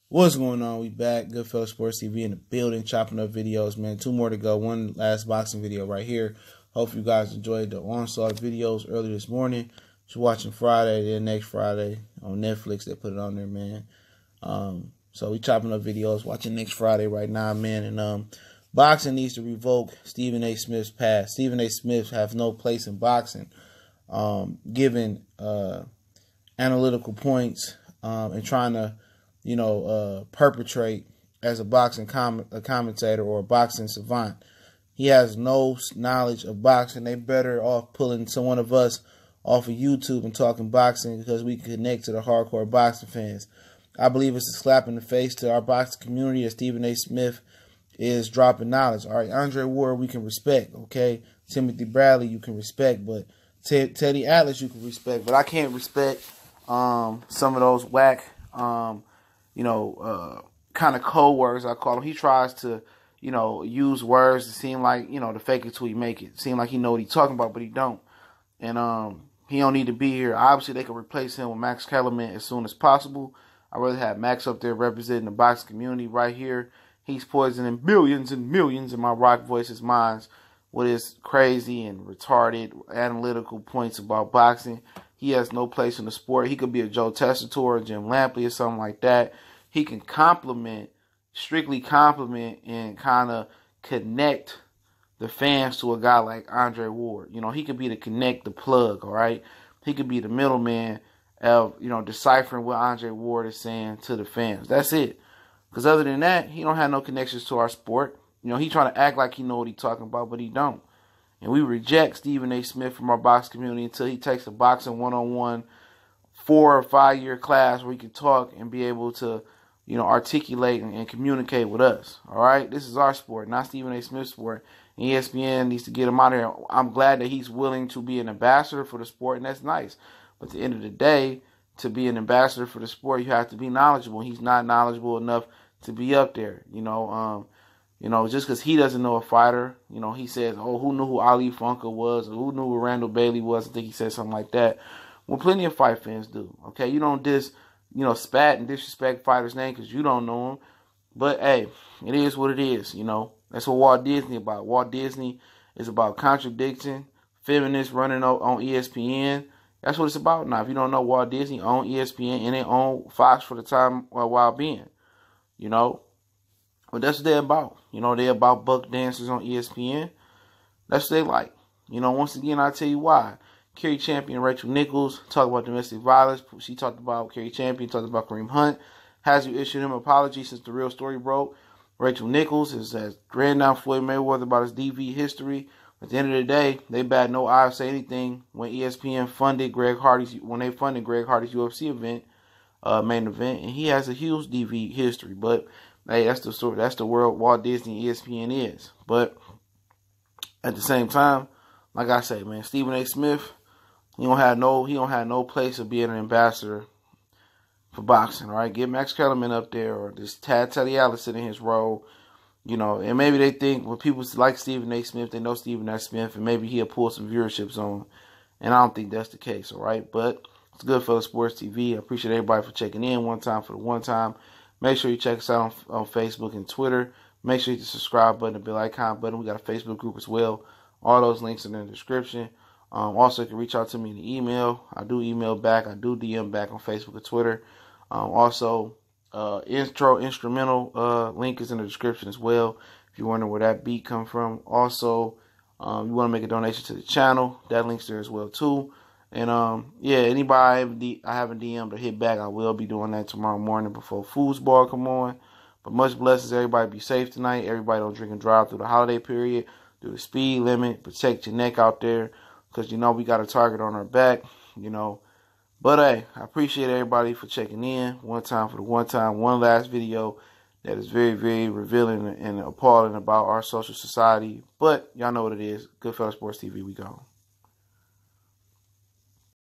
What's going on? We back. Goodfellas Sports TV in the building, chopping up videos, man. 2 more to go. One last boxing video right here. Hope you guys enjoyed the onslaught videos earlier this morning. Just watching Friday, then next Friday on Netflix. They put it on there, man. So we chopping up videos, watching next Friday right now, man. And boxing needs to revoke Stephen A. Smith's past. Stephen A. Smith has no place in boxing. Given analytical points and trying to perpetrate as a boxing commentator or a boxing savant. He has no knowledge of boxing. They better off pulling one of us off of YouTube and talking boxing because we can connect to the hardcore boxing fans. I believe it's a slap in the face to our boxing community that Stephen A. Smith is dropping knowledge. All right, Andre Ward, we can respect, okay? Timothy Bradley, you can respect, but Teddy Atlas, you can respect. But I can't respect some of those whack kind of code words, I call him. He tries to, use words to seem like, to fake it till he make it. Seem like he know what he's talking about, but he don't. And he don't need to be here. Obviously, they can replace him with Max Kellerman as soon as possible. I'd rather have Max up there representing the boxing community right here. He's poisoning billions and millions in my Rock Voices minds with his crazy and retarded analytical points about boxing. He has no place in the sport. He could be a Joe Tessitore or Jim Lampley or something like that. He can strictly compliment, and kind of connect the fans to a guy like Andre Ward. He could be the plug, all right? He could be the middleman of, deciphering what Andre Ward is saying to the fans. That's it. Because other than that, he don't have no connections to our sport. He trying to act like he know what he talking about, but he don't. And we reject Stephen A. Smith from our boxing community until he takes a boxing one-on-one 4 or 5 year class where he can talk and be able to, articulate and communicate with us. All right? This is our sport, not Stephen A. Smith's sport. And ESPN needs to get him out of here. I'm glad that he's willing to be an ambassador for the sport, and that's nice. But at the end of the day, to be an ambassador for the sport, you have to be knowledgeable. He's not knowledgeable enough to be up there, just because he doesn't know a fighter, he says, oh, who knew who Ali Funka was, or who knew who Randall Bailey was? I think he said something like that. Well, plenty of fight fans do, okay? You don't spat and disrespect fighters' name because you don't know them. But, hey, it is what it is, That's what Walt Disney about. Walt Disney is about contradiction, feminists running on ESPN. That's what it's about now. If you don't know, Walt Disney owned ESPN and they owned Fox for the time while being, But that's what they're about. They're about buck dancers on ESPN. That's what they like. Once again, I'll tell you why. Kerry Champion, Rachel Nichols, talk about domestic violence. She talked about Kerry Champion, talked about Kareem Hunt. Has you issued him an apology since the real story broke. Rachel Nichols has ran down Floyd Mayweather about his DV history. At the end of the day, they bat no eye or say anything when ESPN funded Greg Hardy's UFC event, main event, and he has a huge DV history. But hey, that's the story. That's the world Walt Disney and ESPN is. But at the same time, like I say, man, Stephen A. Smith, he don't have no place of being an ambassador for boxing. All right, get Max Kellerman up there, or just Teddy Atlas in his role. And maybe they think when people like Stephen A. Smith, they know Stephen A. Smith, and maybe he'll pull some viewerships on. And I don't think that's the case. All right, but it's Goodfellas Sports TV. I appreciate everybody for checking in one time for the one time. Make sure you check us out on Facebook and Twitter. Make sure you hit the subscribe button, the bell icon button. We got a Facebook group as well. All those links are in the description. Also, you can reach out to me in the email. I do email back. I do DM back on Facebook and Twitter. Instrumental link is in the description as well. If you're wondering where that beat come from. Also, you want to make a donation to the channel. That link's there as well too. And anybody I haven't DM'd or hit back, I will be doing that tomorrow morning before foosball come on. But much blessings, everybody. Be safe tonight. Everybody don't drink and drive through the holiday period. Do the speed limit. Protect your neck out there, because we got a target on our back. But hey, I appreciate everybody for checking in. One time for the one time. One last video that is very, very revealing and appalling about our social society. But y'all know what it is. Goodfellas Sports TV, we go.